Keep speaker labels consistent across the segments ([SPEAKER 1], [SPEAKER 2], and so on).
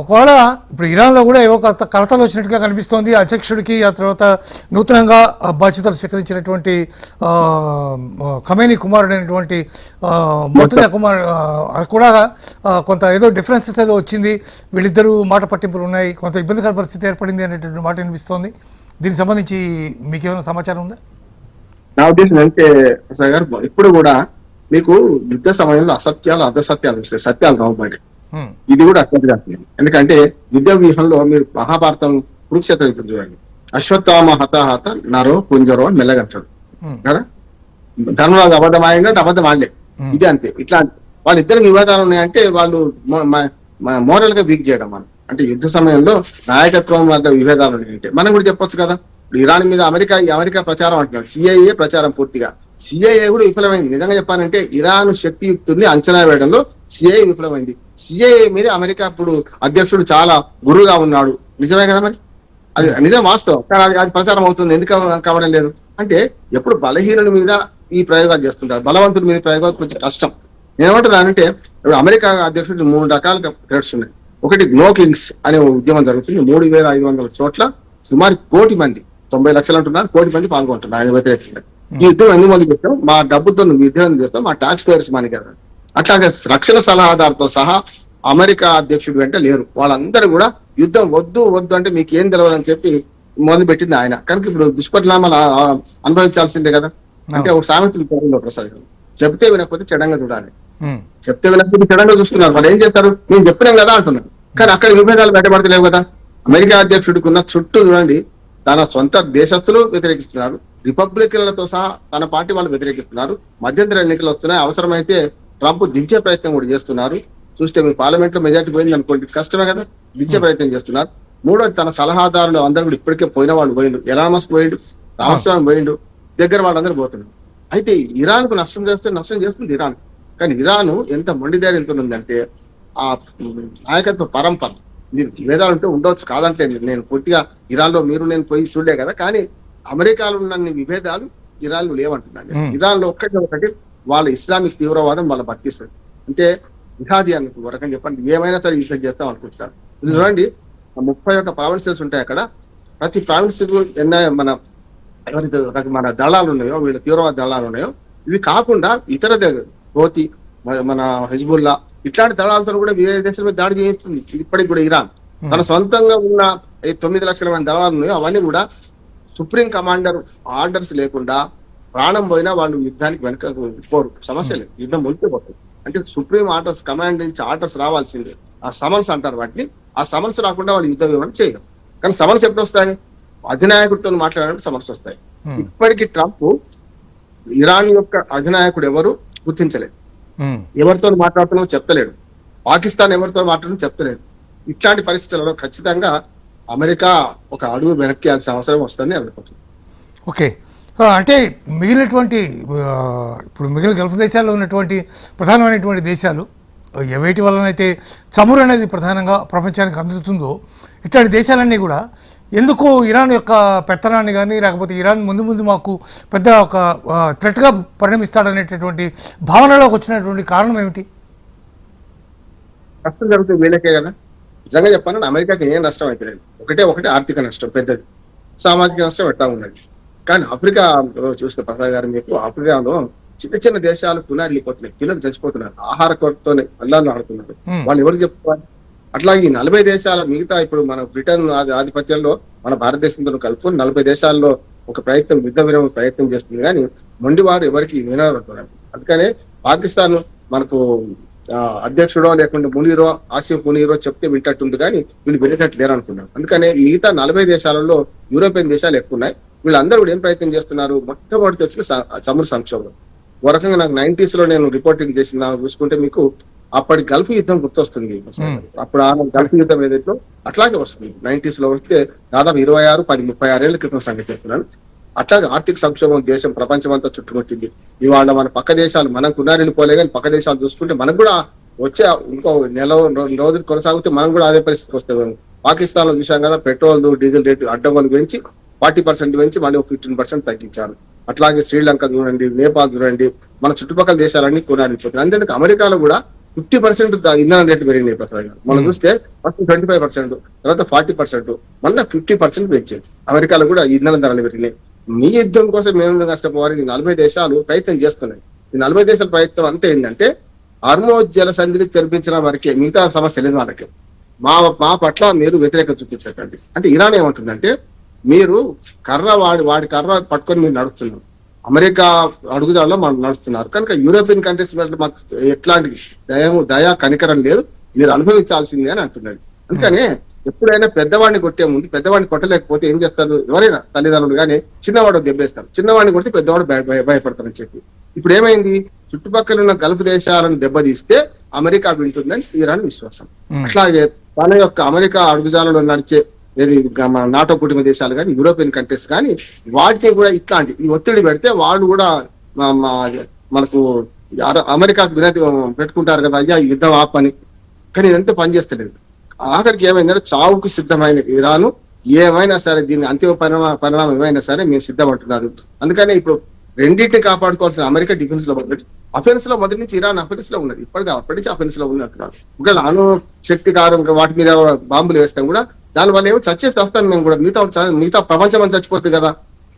[SPEAKER 1] ఒకవేళ ఇప్పుడు ఇరాన్లో కూడా ఏవో కలతలు వచ్చినట్టుగా కనిపిస్తోంది. అధ్యక్షుడికి ఆ తర్వాత నూతనంగా బాధ్యతలు స్వీకరించినటువంటి ఖమేనీ కుమారుడైనటువంటి మొర్తజా కుమార్ కూడా కొంత ఏదో డిఫరెన్సెస్ ఏదో వచ్చింది, వీళ్ళిద్దరూ మాట పట్టింపులు ఉన్నాయి, కొంత ఇబ్బందికర పరిస్థితి ఏర్పడింది అనేటువంటి మాట వినిపిస్తోంది. దీనికి సంబంధించి మీకు ఏమైనా సమాచారం ఉందా?
[SPEAKER 2] నా ఉద్దేశం అంటే ప్రసాద్ గారు, ఇప్పుడు కూడా మీకు యుద్ధ సమయంలో అసత్యాలు అర్ధసత్యాలు వస్తాయి, సత్యాలు రావు బయట. ఇది కూడా అట్లా. ఎందుకంటే యుద్ధ వ్యూహంలో మీరు మహాభారతం కురుక్షేత్ర యుద్ధం చూడండి, అశ్వత్థామ హతాహత నరో పుంజరో అని మెల్లగంటాడు కదా. ధర్మరాజు అబద్ధం ఆడినట్టు అబద్ధం ఆడలే, ఇది అంతే. ఇట్లా వాళ్ళిద్దరు వివాదాలు ఉన్నాయంటే వాళ్ళు మోరల్ గా వీక్ చేయడం మనం. అంటే యుద్ధ సమయంలో నాయకత్వం వద్ద విభేదాలు ఉన్నాయంటే మనం కూడా చెప్పొచ్చు కదా. ఇరాన్ మీద అమెరికా ప్రచారం అంటున్నాడు, సిఐఏ ప్రచారం పూర్తిగా. సిఐఏ కూడా విఫలమైంది. నిజంగా చెప్పాలంటే ఇరాన్ శక్తియుక్తుల్ని అంచనా వేయడంలో సిఐఏ విఫలమైంది. సిఐఏ మీద అమెరికా ఇప్పుడు అధ్యక్షుడు చాలా గురువుగా ఉన్నాడు, నిజమే కదా. మరి అది నిజం, వాస్తవం. కానీ అది ప్రచారం అవుతుంది, ఎందుకు కావడం లేదు అంటే ఎప్పుడు బలహీనుల మీద ఈ ప్రయోగాలు చేస్తుంటారు, బలవంతుల మీద ప్రయోగాలు కొంచెం కష్టం. నేనేమంటున్నానంటే ఇప్పుడు అమెరికా అధ్యక్షుడు 3 రకాలుగా థ్రెట్స్ ఉన్నాయి. ఒకటి నో కింగ్స్ అనే ఉద్యమం జరుగుతుంది. 3500 చోట్ల సుమారు 1 కోటి మంది, 90 లక్షలు అంటున్నారు, 1 కోటి మంది పాల్గొంటున్నారు ఆయన వ్యతిరేకంగా. ఈ యుద్ధం ఎందుకు మంది చేస్తాం, మా డబ్బుతో నువ్వు యుద్ధం చేస్తాం, మా ట్యాక్స్ పేయర్స్ మనీ కదా. అట్లాగే రక్షణ సలహాదారుతో సహా అమెరికా అధ్యక్షుడు వెంట లేరు. వాళ్ళందరూ కూడా యుద్ధం వద్దు అంటే మీకు ఏం తెలియదని చెప్పి మొదలు పెట్టింది ఆయన. కనుక ఇప్పుడు దుష్పరిణామాలు అనుభవించాల్సిందే కదా. అంటే ఒక సామెతలు ప్రసాద్ గారు, చెప్తే వినకపోతే చెడంగా చూడాలి, చెప్తే వినకపోతే చెడంగా చూస్తున్నారు. వాళ్ళు ఏం చేస్తారు, మేము చెప్పినాం కదా అంటున్నారు. కానీ అక్కడ విభేదాలు బయటపడతలేవు కదా. అమెరికా అధ్యక్షుడికి ఉన్న చుట్టూ చూడండి, తన సొంత దేశస్తులు వ్యతిరేకిస్తున్నారు, రిపబ్లికన్లతో సహా తన పార్టీ వాళ్ళు వ్యతిరేకిస్తున్నారు. మధ్యంతర ఎన్నికలు వస్తున్నాయి, అవసరమైతే ట్రంప్ దించే ప్రయత్నం కూడా చేస్తున్నారు. చూస్తే మీ పార్లమెంట్ లో మెజార్టీ పోయింది అనుకోండి, కష్టమే కదా, దించే ప్రయత్నం చేస్తున్నారు. మూడోది తన సలహాదారులు అందరూ కూడా ఇప్పటికే పోయిన వాళ్ళు పోయిండు, ఎలాన్ మస్క్ పోయిండు, రామస్వామి పోయిండు, దగ్గర వాళ్ళందరూ పోతున్నారు. అయితే ఇరాన్ కు నష్టం చేస్తుంది ఇరాన్. కానీ ఇరాన్ ఎంత మొండి ధైర్యంతో ఉందంటే ఆ నాయకత్వ పరంపర, మీరు విభేదాలు ఉంటే ఉండవచ్చు, కాదంటే నేను పూర్తిగా ఇరాన్ లో మీరు నేను పోయి చూడలే కదా. కానీ అమెరికాలో ఉన్న విభేదాలు ఇరాన్ లో లేవంటున్నాను. ఇరాన్ లో ఒకటి వాళ్ళ ఇస్లామిక్ తీవ్రవాదం వాళ్ళ బతికిస్తుంది. అంటే జిహాదీ అనుకో ఒక రకం చెప్పండి, ఏమైనా సరే యూజ్ చేస్తాం అనుకుంటున్నారు. ఇది చూడండి, 31 ప్రావిన్సెస్ ఉంటాయి అక్కడ. ప్రతి ప్రావిన్స్ కు మన ఎవరైతే మన దళాలు ఉన్నాయో, వీళ్ళ తీవ్రవాద దళాలు ఉన్నాయో, ఇవి కాకుండా ఇతర హోతి, మన హెజ్బుల్లా ఇట్లాంటి దళాలతో కూడా వేరే దేశాల మీద దాడి చేస్తుంది ఇప్పటికి కూడా ఇరాన్. తన సొంతంగా ఉన్న 9 లక్షల మంది దళాలు ఉన్నాయో అవన్నీ కూడా సుప్రీం కమాండర్ ఆర్డర్స్ లేకుండా ప్రాణం పోయినా వాళ్ళు యుద్ధానికి వెనక పోరు, సమస్య లేదు, యుద్ధం మునిగిపోతుంది. అంటే సుప్రీం ఆర్డర్స్, కమాండ్ నుంచి ఆర్డర్స్ రావాల్సిందే, ఆ సమన్స్ అంటారు వాటిని. ఆ సమన్స్ రాకుండా వాళ్ళు యుద్ధ వివరణ చేయరు. కానీ సమన్స్ ఎప్పుడు వస్తాయి, అధినాయకుడితో మాట్లాడాలంటే సమస్య వస్తాయి. ఇప్పటికీ ట్రంప్ ఇరాన్ యొక్క అధినాయకుడు ఎవరు గుర్తించలేదు, ఎవరితో మాట్లాడుతున్నామో చెప్తలేడు, పాకిస్తాన్ ఎవరితో మాట్లాడడం చెప్తలేదు. ఇట్లాంటి పరిస్థితులలో ఖచ్చితంగా అమెరికా ఒక అడుగు వెనక్కియాల్సిన అవసరం వస్తుందని అనుకుంటున్నాను.
[SPEAKER 1] ఓకే, అంటే మిగిలినటువంటి ఇప్పుడు మిగిలిన గల్ఫ్ దేశాల్లో ఉన్నటువంటి ప్రధానమైనటువంటి దేశాలు వేటి వలనైతే చమురు అనేది ప్రధానంగా ప్రపంచానికి అందుతుందో, ఇట్లాంటి దేశాలన్నీ కూడా ఎందుకు ఇరాన్ యొక్క పెత్తనాన్ని కానీ లేకపోతే ఇరాన్ ముందు మాకు పెద్ద ఒక థ్రెట్గా పరిణమిస్తాడనేటటువంటి భావనలోకి వచ్చినటువంటి కారణం ఏమిటి?
[SPEAKER 2] నష్టం జరుగుతుంది వీళ్ళకే కదా. నిజంగా చెప్పాలంటే అమెరికాకి ఏం నష్టం అయితే లేదు. ఒకటి ఆర్థిక నష్టం పెద్దది, సామాజిక నష్టం ఎట్లా ఉన్నది. కానీ ఆఫ్రికా చూస్తే ప్రసాద్ గారు, మీకు ఆఫ్రికాలో చిన్న దేశాలు పునర్లిపోతున్నాయి, పిల్లలు చచ్చిపోతున్నారు, ఆహార కొరతతోనే అల్లాలు ఆడుతున్నారు. వాళ్ళు ఎవరికి చెప్పుకోవాలి? అట్లాగే ఈ 40 దేశాల మిగతా ఇప్పుడు మన బ్రిటన్ ఆధిపత్యంలో మన భారతదేశంతో కలుపుకొని 40 దేశాల్లో ఒక ప్రయత్నం, యుద్ధ విరమణ ప్రయత్నం చేస్తుంది. కానీ మొండివారు ఎవరికి వినరుతున్నారు. అందుకనే పాకిస్తాన్ మనకు అధ్యక్షుడో లేకుంటే మునీరో, ఆసిఫ్ మునీరో చెప్తే వింటట్టుంది, కానీ వీళ్ళు వినేటట్టు లేరు అనుకున్నారు. అందుకనే మిగతా 40 దేశాలలో యూరోపియన్ దేశాలు ఎక్కువ ఉన్నాయి. వీళ్ళందరూ కూడా ఏం ప్రయత్నం చేస్తున్నారు, మొట్టమొదటి వచ్చిన చమురు సంక్షోభం. ఒక రకంగా నాకు 90s లో నేను రిపోర్టింగ్ చేసిన చూసుకుంటే మీకు అప్పటి గల్ఫ్ యుద్ధం గుర్తొస్తుంది. అప్పుడు ఆ గల్ఫ్ యుద్ధం ఏదైతే అట్లాగే వస్తుంది. 90s లో వస్తే దాదాపు 36 ఏళ్ల క్రితం సంగతి చెప్తున్నాను. అట్లాగే ఆర్థిక సంక్షోభం దేశం ప్రపంచం అంతా చుట్టుముట్టింది. ఇవాళ మన పక్క దేశాలు మనం కున్నారిపోలే, కానీ పక్క దేశాలు చూసుకుంటే మనకు కూడా వచ్చే ఇంకో 2 రోజులు కొనసాగితే మనం కూడా అదే పరిస్థితికి వస్తాం. పాకిస్తాన్ లో చూసాం కదా, పెట్రోల్ డీజిల్ రేటు అడ్డగోలు పెంచి 40% పెంచి మళ్ళీ 15% తగ్గించారు. అట్లాగే శ్రీలంక చూడండి, నేపాల్ చూడండి, మన చుట్టుపక్కల దేశాలన్నీ కొనాలిపోతున్నాయి. అంతేందుకు అమెరికాలో కూడా 50% ఇంధన రేట్లు పెరిగినాయి ప్రసాద్ గారు. మనం చూస్తే ఫస్ట్ 25%, తర్వాత 40%, మళ్ళీ 50% పెంచారు. అమెరికాలో కూడా ఇంధన ధరలు పెరిగినాయి. మీ యుద్ధం కోసం మేము నష్టపోవాలి 40 దేశాలు ప్రయత్నం చేస్తున్నాయి. ఈ 40 దేశాల ప్రయత్నం అంతే ఏంటంటే హార్మోజ్ జల సంధిని తెరిపించడం వరకే, మిగతా సమస్య లేదు వాళ్ళకి. మా పట్ల మీరు వ్యతిరేకత చూపించకండి అంటే. ఇరాన్ ఏమంటుందంటే మీరు వాడి కర్ర పట్టుకొని మీరు నడుస్తున్నారు, అమెరికా అడుగుదాలో మనం నడుస్తున్నారు కనుక యూరోపియన్ కంట్రీస్ మీద మాకు ఎట్లాంటి దయా కనికరం లేదు, మీరు అనుభవించాల్సిందే అని అంటున్నాడు. అందుకనే ఎప్పుడైనా పెద్దవాడిని కొట్టే ముందు, పెద్దవాడిని కొట్టలేకపోతే ఏం చేస్తారు ఎవరైనా తల్లిదండ్రులు కానీ, చిన్నవాడు దెబ్బేస్తారు. చిన్నవాడిని కొడితే పెద్దవాడు భయపడతారని చెప్పి ఇప్పుడు ఏమైంది, చుట్టుపక్కల ఉన్న గల్ఫ్ దేశాలను దెబ్బతీస్తే అమెరికా వింటుందని ఇరాన్ విశ్వాసం. అట్లాగే తన యొక్క అమెరికా అడుగుజాలలో నడిచే నాటో కుటుంబ దేశాలు కానీ, యూరోపియన్ కంట్రీస్ కానీ వాటిని కూడా ఇట్లాంటి ఈ ఒత్తిడి పెడితే వాళ్ళు కూడా మనకు అమెరికాకు వినతి పెట్టుకుంటారు కదా, అయ్యా యుద్ధం ఆపని. కానీ ఇదంతా పనిచేస్తలేదు. ఆఖరికి ఏమైందంటే చావుకు సిద్ధమైన ఇరాను ఏమైనా సరే దీన్ని అంతిమ పరిణామం ఏమైనా సరే మేము సిద్ధమంటున్నారు. అందుకనే ఇప్పుడు రెండింటిని కాపాడుకోవాల్సిన అమెరికా డిఫెన్స్ లో అఫెన్స్ లో మొదటి నుంచి ఇరాన్ అఫెన్స్ లో ఉన్నది, అప్పటి నుంచి అఫెన్స్ లో ఉంది అంటున్నారు. ఒకవేళ అణు శక్తి కారం వాటి మీద బాంబులు వేస్తాం కూడా దానివల్ల ఏమో చచ్చేసి వస్తాను మేము కూడా, మిగతా ప్రపంచం అని చచ్చిపోతుంది కదా.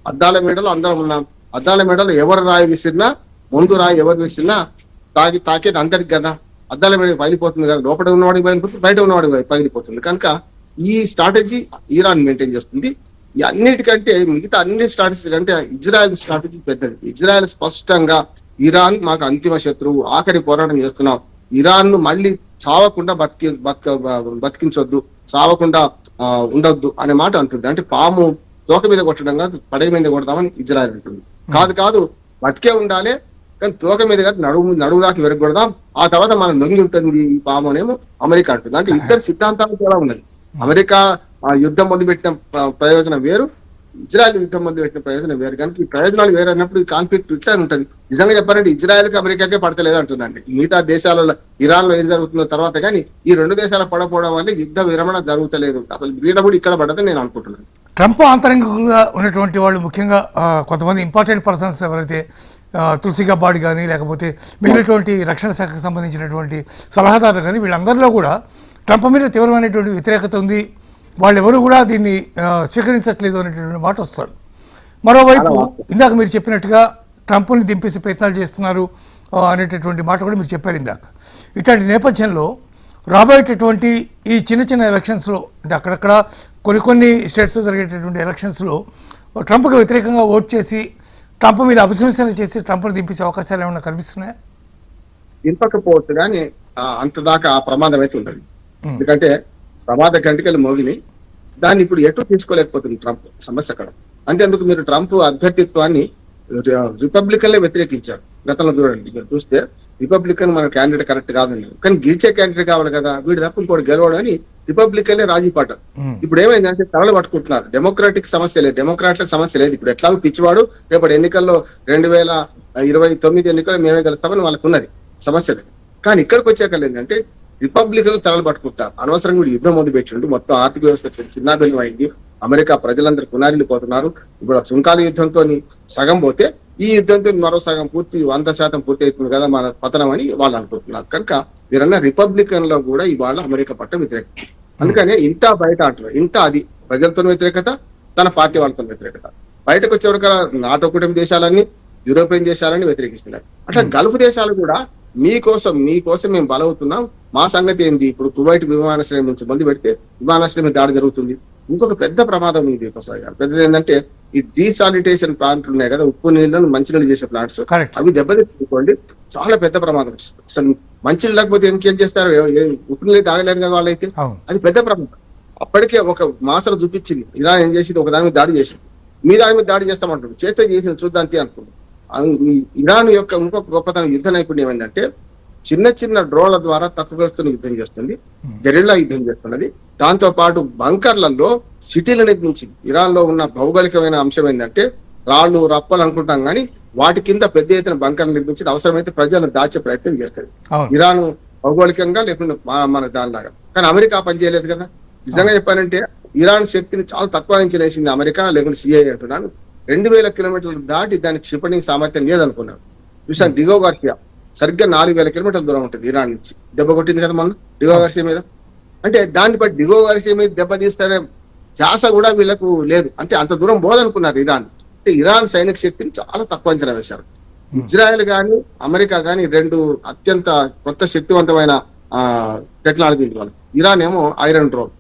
[SPEAKER 2] అద్దాల మేడలో అందరం ఉన్నాం, అద్దాల మేడలో ఎవరు రాయి విసిరినా, ముందు రాయి ఎవరు విసిరినా తాకేది అందరికి కదా. అద్దాల మీద పగిలిపోతుంది కదా, లోపల ఉన్నవాడికి పగిలిపోతుంది, బయట ఉన్నవాడికి పగిలిపోతుంది. కనుక ఈ స్ట్రాటజీ ఇరాన్ మెయింటైన్ చేస్తుంది. ఈ అన్నిటికంటే మిగతా అన్ని స్ట్రాటజీ కంటే ఇజ్రాయెల్ స్ట్రాటజీ పెద్దది. ఇజ్రాయెల్ స్పష్టంగా ఇరాన్ మాకు అంతిమ శత్రువు, ఆఖరి పోరాటం చేస్తున్నాం, ఇరాన్ ను మళ్ళీ చావకుండా బతికించొద్దు, చావకుండా ఉండొద్దు అనే మాట అంటుంది. అంటే పాము తోక మీద కొట్టడం కాదు, పడగ మీద కొడతామని ఇజ్రాయెల్ అంటుంది. కాదు బతికే ఉండాలి కానీ తోక మీద కాదు, నడుము దాకా వెరగొడదాం, ఆ తర్వాత మనం నొంగి ఉంటుంది ఈ పాము అనేమో అమెరికా అంటుంది. అంటే ఇద్దరు సిద్ధాంతాలు కూడా ఉన్నది. అమెరికా యుద్ధం మొదలుపెట్టిన ప్రయోజనం వేరు, ఇజ్రాయెల్ యుద్ధం మొదలుపెట్టిన ప్రయోజనం వేరు. కనుక ఈ ప్రయోజనాలు వేరు అన్నప్పుడు ఈ కాన్ఫ్లిక్ట్ ఇట్లా ఉంటుంది. నిజంగా చెప్పాలంటే ఇజ్రాయెల్కి అమెరికాకే పడతలేదు అంటుందండి. మిగతా దేశాలలో ఇరాన్ లో ఏం జరుగుతుందో తర్వాత కానీ ఈ రెండు దేశాల పడపోవడం వల్ల యుద్ధ విరమణ జరుగుతలేదు. అసలు వీడబుడు ఇక్కడ పడదని నేను అనుకుంటున్నాను.
[SPEAKER 1] ట్రంప్ ఆంతరంగికులుగా ఉన్నటువంటి వాళ్ళు ముఖ్యంగా కొంతమంది ఇంపార్టెంట్ పర్సన్స్ ఎవరైతే తులసి గబ్బార్డ్ కానీ లేకపోతే మిగిలినటువంటి రక్షణ శాఖకు సంబంధించినటువంటి సలహాదారులు కానీ వీళ్ళందరిలో కూడా ట్రంప్ మీద తీవ్రమైనటువంటి వ్యతిరేకత ఉంది, వాళ్ళెవరూ కూడా దీన్ని స్వీకరించట్లేదు అనేటువంటి మాట వస్తారు. మరోవైపు ఇందాక మీరు చెప్పినట్టుగా ట్రంప్ని దింపేసే ప్రయత్నాలు చేస్తున్నారు అనేటటువంటి మాట కూడా మీరు చెప్పారు ఇందాక. ఇట్లాంటి నేపథ్యంలో రాబోయేటటువంటి ఈ చిన్న ఎలక్షన్స్లో అంటే అక్కడక్కడ కొన్ని స్టేట్స్లో జరిగేటటువంటి ఎలక్షన్స్లో ట్రంప్కి వ్యతిరేకంగా ఓట్ చేసి ట్రంప్ మీద అభిశంసన చేసి ట్రంప్ని దింపేసే అవకాశాలు ఏమైనా కనిపిస్తున్నాయా?
[SPEAKER 2] దింపకపోవచ్చు కానీ అంత దాకా ఆ ప్రమాదం అయితే ఉండదు. ఎందుకంటే ప్రమాద గంటికలు మోగిని దాన్ని ఇప్పుడు ఎటు తీసుకోలేకపోతుంది ట్రంప్, సమస్య అక్కడ. అంతేందుకు మీరు ట్రంప్ అభ్యర్థిత్వాన్ని రిపబ్లికన్లే వ్యతిరేకించారు గతంలో. చూడండి, మీరు చూస్తే రిపబ్లికన్ మన క్యాండిడేట్ కరెక్ట్ కాదన్నారు, కానీ గెలిచే క్యాండిడేట్ కావాలి కదా, వీడు తప్ప ఇంకోటి గెలవడు అని రిపబ్లికన్లే రాజీ పడ్డారు. ఇప్పుడు ఏమైందంటే తరలు పట్టుకుంటున్నారు. డెమోక్రాటిక్ సమస్య లేదు, డెమోక్రాట్లకు సమస్య లేదు. ఇప్పుడు ఎట్లాగో పిచ్చివాడు రేపటి ఎన్నికల్లో 2029 ఎన్నికల్లో మేమే గెలుస్తామని వాళ్ళకు ఉన్నది, సమస్య లేదు. కానీ ఇక్కడికి వచ్చాక ఏంటంటే రిపబ్లికన్లు తరలు పట్టుకుంటారు. అనవసరంగా యుద్ధం మొదలు పెట్టిండు, మొత్తం ఆర్థిక వ్యవస్థ చిన్నాభిన్నం అయింది, అమెరికా ప్రజలందరూ పునారిలు పోతున్నారు. ఇప్పుడు సుంకాల యుద్ధంతో సగం పోతే ఈ యుద్ధంతో మరో సగం 100% పూర్తి అవుతుంది కదా మన పతనం అని వాళ్ళు అనుకుంటున్నారు. కనుక మీరన్న రిపబ్లికన్ లో కూడా ఇవాళ అమెరికా పట్ల వ్యతిరేకత. అందుకనే ఇంటా బయట అంటారు, ఇంటా అది ప్రజలతో వ్యతిరేకత, తన పార్టీ వాళ్ళతో వ్యతిరేకత. బయటకు వచ్చేవరకు నాటో కుటుంబ దేశాలన్నీ, యూరోపియన్ దేశాలని వ్యతిరేకిస్తున్నారు. అట్లా గల్ఫ్ దేశాలు కూడా మీకోసం మేము బలవుతున్నాం, మా సంగతి ఏంది. ఇప్పుడు కువైట్ విమానాశ్రయం నుంచి మొదలు పెడితే విమానాశ్రయం మీద దాడి జరుగుతుంది. ఇంకొక పెద్ద ప్రమాదం ఉంది ప్రసాద్ గారు. పెద్దది ఏంటంటే ఈ డీసాలిటేషన్ ప్లాంట్లు ఉన్నాయి కదా, ఉప్పు నీళ్ళను మంచినీళ్ళు చేసే ప్లాంట్స్, అవి దెబ్బతిట్టుకోండి చాలా పెద్ద ప్రమాదం. అసలు మంచినీళ్ళు లేకపోతే ఇంకేం చేస్తారు, ఉప్పు నీళ్ళు తాగలేరు కదా వాళ్ళైతే, అది పెద్ద ప్రమాదం. అప్పటికే ఒక మాసలు చూపించింది ఇరాన్ ఏం చేసింది, ఒక దాని మీద దాడి చేసింది, మీ దాని మీద దాడి చేస్తామంటుంది, చేసిన చూద్దాం అనుకుంటుంది. ఇరాన్ యొక్క ఇంకొక గొప్పతనం యుద్ధ నైపుణ్యం ఏంటంటే చిన్న డ్రోన్ల ద్వారా తక్కువ యుద్ధం చేస్తుంది, గెరిల్లా యుద్ధం చేస్తున్నది. దాంతో పాటు బంకర్లలో సిటీలు నిర్మించింది. ఇరాన్ లో ఉన్న భౌగోళికమైన అంశం ఏంటంటే రాళ్ళు రప్పలు అనుకుంటాం కానీ వాటి కింద పెద్ద ఎత్తున బంకర్లు నిర్మించింది. అవసరమైతే ప్రజలను దాచే ప్రయత్నం చేస్తుంది ఇరాన్ భౌగోళికంగా, లేకుండా మన దానిలాగా. కానీ అమెరికా పనిచేయలేదు కదా. నిజంగా చెప్పానంటే ఇరాన్ శక్తిని చాలా తక్కువ అంచనా వేసింది అమెరికా, లేకుంటే సిఐ అంటున్నాను. 2000 కిలోమీటర్లు దాటి దానికి క్షిపణి సామర్థ్యం లేదనుకున్నాను. చూసాను డిగో గార్సియా సరిగ్గా 4000 కిలోమీటర్ల దూరం ఉంటుంది ఇరాన్ నుంచి. దెబ్బ కొట్టింది కదా మొన్న డిగో గార్సియా మీద. అంటే దాన్ని బట్టి డిగో గార్సియా మీద దెబ్బతీస్తారే ధ్యాస కూడా వీళ్ళకు లేదు. అంటే అంత దూరం పోదనుకున్నారు ఇరాన్. అంటే ఇరాన్ సైనిక శక్తిని చాలా తక్కువ అంచనా వేశారు. ఇజ్రాయెల్ కానీ అమెరికా కానీ రెండు అత్యంత కొత్త శక్తివంతమైన టెక్నాలజీ. ఇరాన్ ఏమో ఐరన్ డ్రోన్,